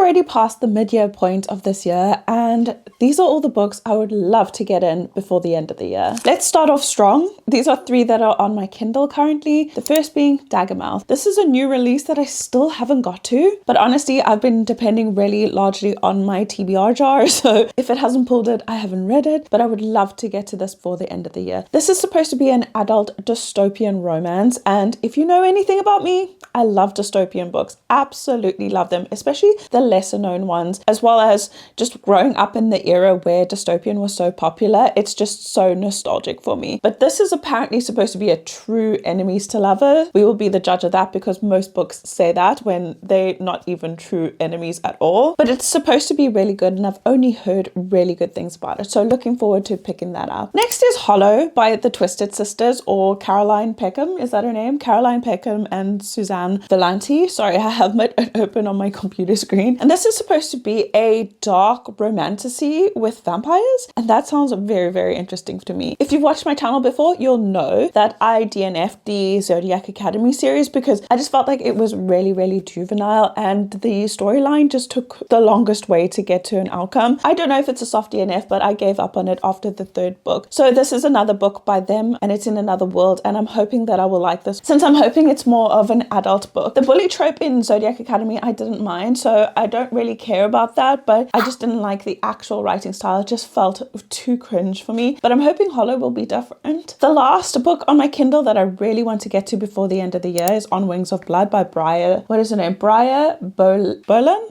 already past the mid-year point of this year, and these are all the books I would love to get in before the end of the year. Let's start off strong. These are 3 that are on my Kindle currently. The first being Daggermouth. This is a new release that I still haven't got to, but honestly, I've been depending really largely on my TBR jar, so if it hasn't pulled it, I haven't read it, but I would love to get to this before the end of the year. This is supposed to be an adult dystopian romance, and if you know anything about me, I love dystopian books. Absolutely love them, especially the lesser known ones, as well as just growing up in the era where dystopian was so popular. It's just so nostalgic for me. But this is apparently supposed to be a true enemies to lovers. We will be the judge of that because most books say that when they're not even true enemies at all. But it's supposed to be really good, and I've only heard really good things about it. So looking forward to picking that up. Next is Hollow by the Twisted Sisters, or Caroline Peckham. Is that her name? Caroline Peckham and Suzanne Valenti. Sorry, I have it open on my computer screen. And this is supposed to be a dark romantasy with vampires. And that sounds very, very interesting to me. If you've watched my channel before, you'll know that I DNF'd the Zodiac Academy series because I just felt like it was really, really juvenile and the storyline just took the longest way to get to an outcome. I don't know if it's a soft DNF, but I gave up on it after the 3rd book. So this is another book by them and it's in another world, and I'm hoping that I will like this since I'm hoping it's more of an adult book. The bully trope in Zodiac Academy I didn't mind, so I don't really care about that, but I just didn't like the actual writing style. It just felt too cringe for me, but I'm hoping Hollow will be different. The last book on my Kindle that I really want to get to before the end of the year is On Wings of Blood by Briar Bolan.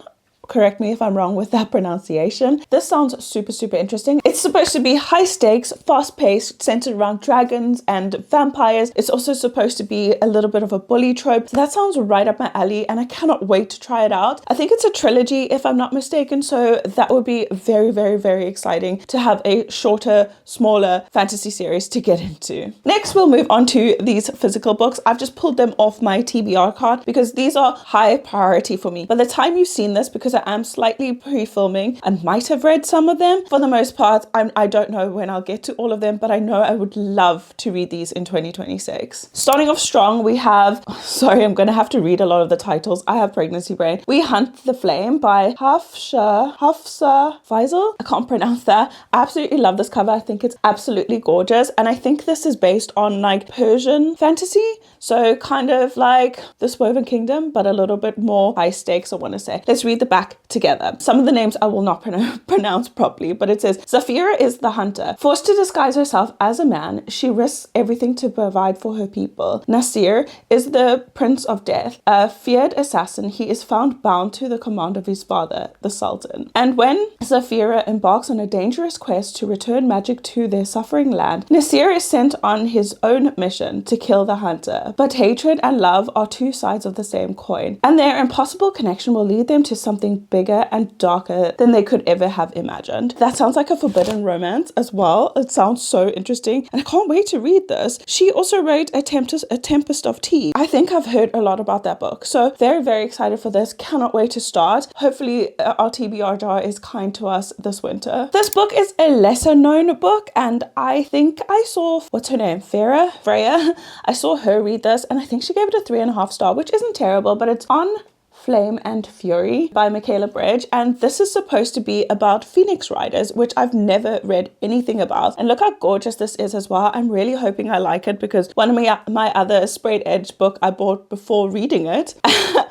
Correct me if I'm wrong with that pronunciation. This sounds super, super interesting. It's supposed to be high stakes, fast paced, centered around dragons and vampires. It's also supposed to be a little bit of a bully trope. So that sounds right up my alley and I cannot wait to try it out. I think it's a trilogy if I'm not mistaken. So that would be very, very, very exciting to have a shorter, smaller fantasy series to get into. Next, we'll move on to these physical books. I've just pulled them off my TBR card because these are high priority for me. By the time you've seen this, because I am slightly pre-filming and might have read some of them. For the most part, I don't know when I'll get to all of them, but I know I would love to read these in 2026. Starting off strong, we have, sorry, I'm going to have to read a lot of the titles. I have pregnancy brain. We Hunt the Flame by Hafsa Faisal. I can't pronounce that. I absolutely love this cover. I think it's absolutely gorgeous. And I think this is based on like Persian fantasy. So kind of like The Woven Kingdom, but a little bit more high stakes, I want to say. Let's read the back together. Some of the names I will not pronounce properly, but it says, Zafira is the hunter. Forced to disguise herself as a man, she risks everything to provide for her people. Nasir is the Prince of Death, a feared assassin. He is found bound to the command of his father, the Sultan. And when Zafira embarks on a dangerous quest to return magic to their suffering land, Nasir is sent on his own mission to kill the hunter. But hatred and love are 2 sides of the same coin, and their impossible connection will lead them to something bigger and darker than they could ever have imagined. That sounds like a forbidden romance as well. It sounds so interesting and I can't wait to read this. She also wrote A Tempest of Tea. I think I've heard a lot about that book, so very, very excited for this. Cannot wait to start. Hopefully our TBR jar is kind to us this winter. This book is a lesser known book and I think I saw, what's her name? Freya? I saw her read this and I think she gave it a 3.5 star, which isn't terrible, but it's on Flame and Fury by Michaela Bridge, and this is supposed to be about Phoenix Riders, which I've never read anything about. And look how gorgeous this is as well. I'm really hoping I like it because one of my other sprayed edge book I bought before reading it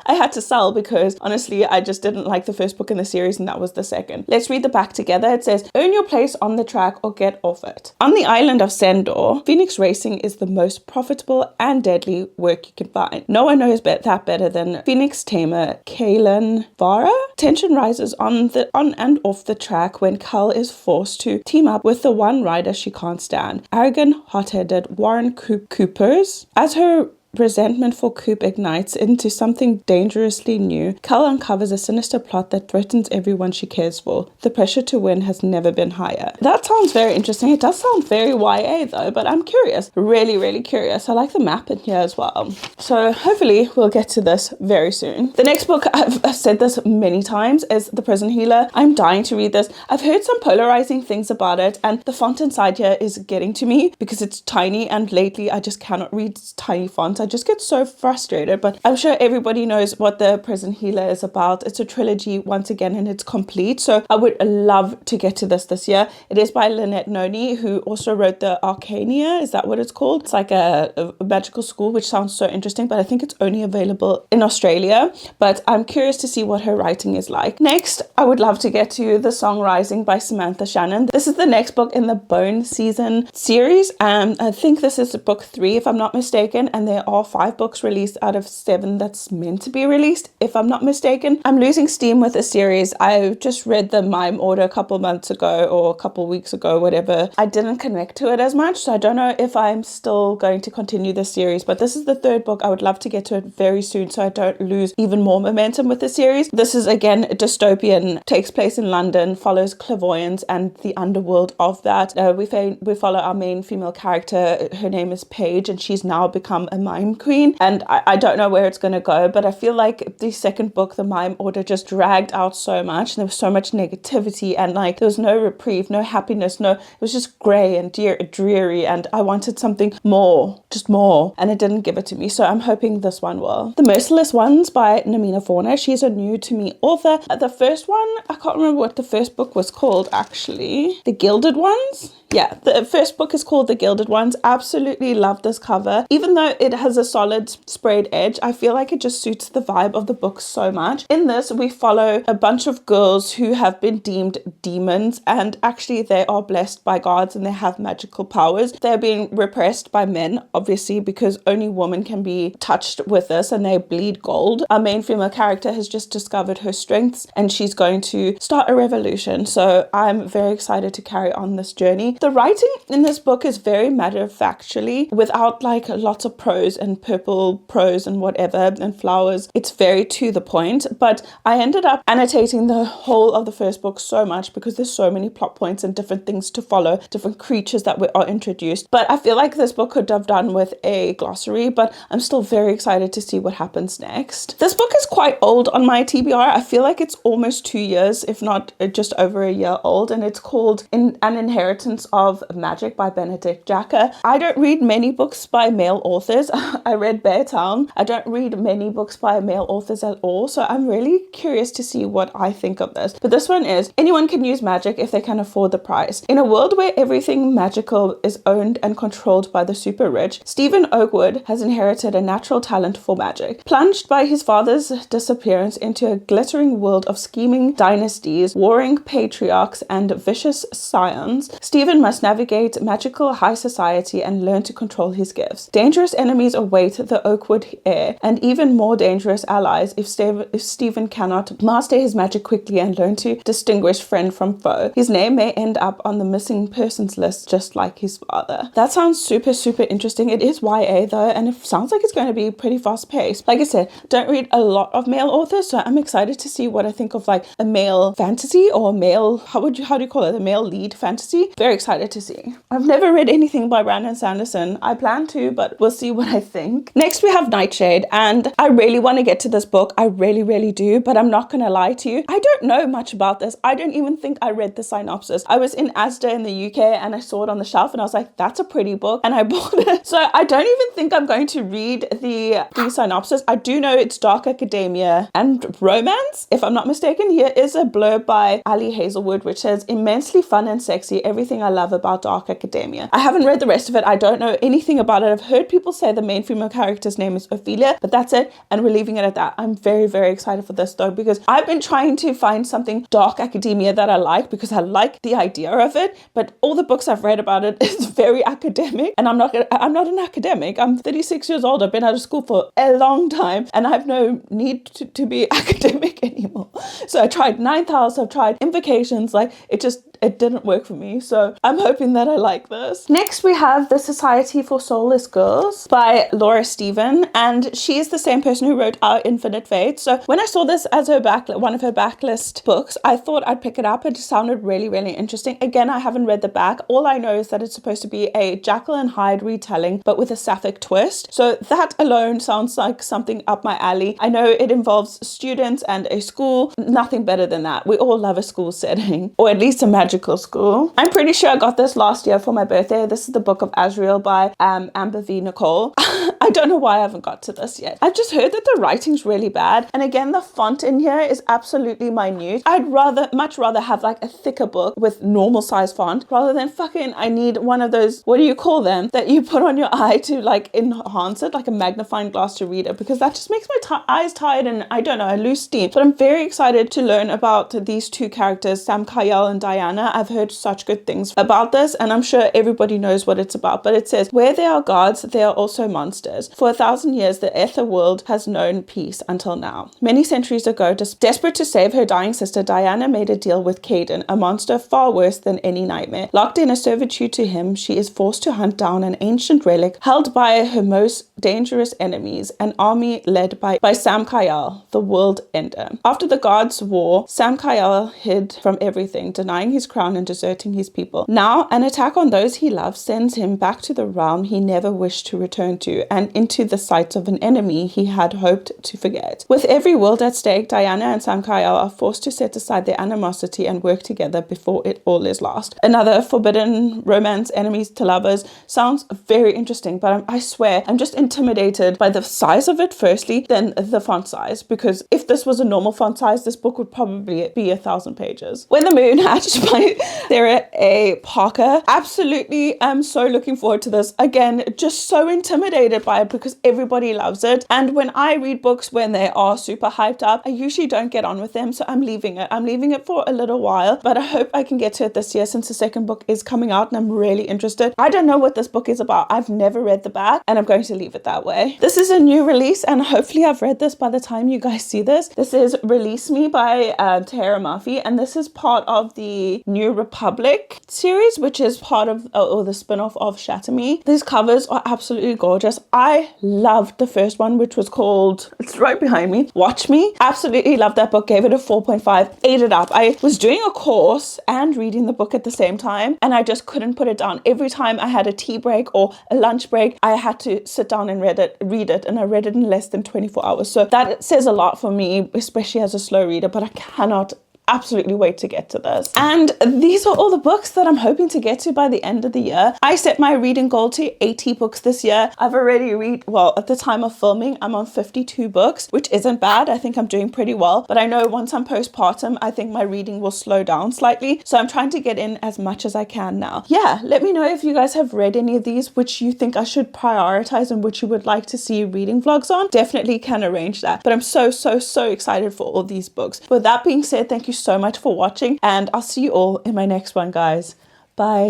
I had to sell because honestly I just didn't like the first book in the series and that was the second. Let's read the back together. It says, earn your place on the track or get off it. On the island of Sendor, Phoenix racing is the most profitable and deadly work you can find. No one knows that better than Phoenix tamer Kaylin Vara. Tension rises on and off the track when Cal is forced to team up with the one rider she can't stand, arrogant, hot-headed Warren Coopers. As her resentment for Coop ignites into something dangerously new, Cal uncovers a sinister plot that threatens everyone she cares for. The pressure to win has never been higher. That sounds very interesting. It does sound very YA though, but I'm curious. Really, really curious. I like the map in here as well. So hopefully we'll get to this very soon. The next book, I've said this many times, is The Prison Healer. I'm dying to read this. I've heard some polarizing things about it and the font inside here is getting to me because it's tiny and lately I just cannot read tiny fonts. I just get so frustrated, but I'm sure everybody knows what The Prison Healer is about. It's a trilogy once again, and it's complete. So I would love to get to this year. It is by Lynette Noni, who also wrote the Arcania. Is that what it's called? It's like a magical school, which sounds so interesting, but I think it's only available in Australia. But I'm curious to see what her writing is like. Next, I would love to get to The Song Rising by Samantha Shannon. This is the next book in the Bone Season series. I think this is book 3, if I'm not mistaken, and there are 5 books released out of 7 that's meant to be released, if I'm not mistaken. I'm losing steam with the series. I just read the Mime Order a couple months ago or a couple weeks ago, whatever. I didn't connect to it as much, so I don't know if I'm still going to continue the series, but this is the 3rd book. I would love to get to it very soon so I don't lose even more momentum with the series. This is again dystopian, takes place in London, follows clairvoyance and the underworld of that. We follow our main female character. Her name is Paige, and she's now become a mime queen, and I don't know where it's going to go, but I feel like the 2nd book, The Mime Order, just dragged out so much, and there was so much negativity, and like there was no reprieve, no happiness, it was just grey and dreary, and I wanted something more, just more, and it didn't give it to me. So I'm hoping this one will. The Merciless Ones by Namina Fauna. She's a new to me author. The first one, I can't remember what the first book was called actually. The Gilded Ones? Yeah, the first book is called The Gilded Ones. Absolutely love this cover. Even though it has a solid sprayed edge, I feel like it just suits the vibe of the book so much. In this, we follow a bunch of girls who have been deemed demons, and actually they are blessed by gods and they have magical powers. They're being repressed by men, obviously, because only women can be touched with this, and they bleed gold. Our main female character has just discovered her strengths, and she's going to start a revolution. So I'm very excited to carry on this journey. The writing in this book is very matter-of-factually, without like lots of prose and purple prose and whatever and flowers. It's very to the point, but I ended up annotating the whole of the first book so much because there's so many plot points and different things to follow, different creatures that are introduced. But I feel like this book could have done with a glossary, but I'm still very excited to see what happens next. This book is quite old on my TBR. I feel like it's almost 2 years, if not just over a year old, and it's called An Inheritance of Magic by Benedict Jacker. I don't read many books by male authors. I read Bear Town. I don't read many books by male authors at all, so I'm really curious to see what I think of this. But this one is, anyone can use magic if they can afford the price. In a world where everything magical is owned and controlled by the super rich, Stephen Oakwood has inherited a natural talent for magic. Plunged by his father's disappearance into a glittering world of scheming dynasties, warring patriarchs, and vicious scions, Stephen must navigate magical high society and learn to control his gifts. Dangerous enemies await the Oakwood heir, and even more dangerous allies if Stephen cannot master his magic quickly and learn to distinguish friend from foe. His name may end up on the missing persons list, just like his father. That sounds super interesting. It is YA though, and it sounds like it's going to be pretty fast paced. Like I said, don't read a lot of male authors, so I'm excited to see what I think of like a male fantasy, or male, how do you call it, a male lead fantasy. Very excited to see. I've never read anything by Brandon Sanderson. I plan to, but we'll see what I think. Next we have Nightshade, and I really want to get to this book. I really do, but I'm not gonna lie to you, I don't know much about this. I don't even think I read the synopsis. I was in Asda in the UK and I saw it on the shelf and I was like, that's a pretty book, and I bought it. So I don't even think I'm going to read the synopsis. I do know it's dark academia and romance, if I'm not mistaken. Here is a blurb by Ali Hazelwood which says, immensely fun and sexy, everything I love about dark academia. I haven't read the rest of it. I don't know anything about it. I've heard people say the main female character's name is Ophelia, but that's it, and we're leaving it at that. I'm very excited for this though, because I've been trying to find something dark academia that I like, because I like the idea of it, but all the books I've read about it is very academic, and I'm not an academic. I'm 36 years old. I've been out of school for a long time and I have no need to be academic anymore. So I tried Ninth House, I've tried Invocations, like it didn't work for me. So I'm hoping that I like this. Next we have The Society for Soulless Girls by Laura Stephen, and she is the same person who wrote Our Infinite Fate. So when I saw this as one of her backlist books, I thought I'd pick it up. It sounded really interesting. Again, I haven't read the back. All I know is that it's supposed to be a Jekyll and Hyde retelling, but with a sapphic twist. So that alone sounds like something up my alley. I know it involves students and a school. Nothing better than that. We all love a school setting, or at least a magical school. I'm pretty sure I got this last year for my birthday. This is The Book of Azrael by Amber V. Nicole. I don't know why I haven't got to this yet. I've just heard that the writing's really bad. And again, the font in here is absolutely minute. I'd much rather have like a thicker book with normal size font rather than fucking, I need one of those, what do you call them, that you put on your eye to like enhance it, like a magnifying glass to read it, because that just makes my eyes tired and I don't know, I lose steam. But I'm very excited to learn about these two characters, Sam Kyle and Diana. I've heard such good things about this and I'm sure everybody knows what it's about. But it says, where there are gods, there are also monsters. For 1,000 years, the ether world has known peace until now. Many centuries ago, desperate to save her dying sister, Diana made a deal with Caden, a monster far worse than any nightmare. Locked in a servitude to him, she is forced to hunt down an ancient relic held by her most dangerous enemies, an army led by Sam Kyle, the world ender. After the gods' war, Sam Kyle hid from everything, denying his crown and deserting his people. Now, an attack on those he loves sends him back to the realm he never wished to return to, and into the sights of an enemy he had hoped to forget. With every world at stake, Diana and Sam Kyle are forced to set aside their animosity and work together before it all is lost. Another forbidden romance, enemies to lovers. Sounds very interesting, but I swear I'm just intimidated by the size of it firstly, then the font size, because if this was a normal font size, this book would probably be 1,000 pages. When the Moon Hatched by Sarah A. Parker. Absolutely, I'm so looking forward to this. Again, just so intimidated by it because everybody loves it. And when I read books when they are super hyped up, I usually don't get on with them, so I'm leaving it. I'm leaving it for a little while, but I hope I can get to it this year since the second book is coming out and I'm really interested. I don't know what this book is about. I've never read the back and I'm going to leave it that way. This is a new release and hopefully I've read this by the time you guys see this. This is Release Me by Tahira Murphy, and this is part of the New Republic series, which is part of or the spin-off of Shatter Me. These covers are absolutely gorgeous. I loved the first one, which was called, it's right behind me, Watch Me. Absolutely loved that book, gave it a 4.5, ate it up. I was doing a course and reading the book at the same time and I just couldn't put it down. Every time I had a tea break or a lunch break, I had to sit down and read it, and I read it in less than 24 hours. So that says a lot for me, especially as a slow reader, but I cannot absolutely wait to get to this. And these are all the books that I'm hoping to get to by the end of the year. I set my reading goal to 80 books this year. I've already read, well, at the time of filming, I'm on 52 books, which isn't bad. I think I'm doing pretty well, but I know once I'm postpartum, I think my reading will slow down slightly. So I'm trying to get in as much as I can now. Yeah, let me know if you guys have read any of these, which you think I should prioritize and which you would like to see reading vlogs on. Definitely can arrange that. But I'm so excited for all these books. With that being said, thank you so much for watching and I'll see you all in my next one, guys. Bye.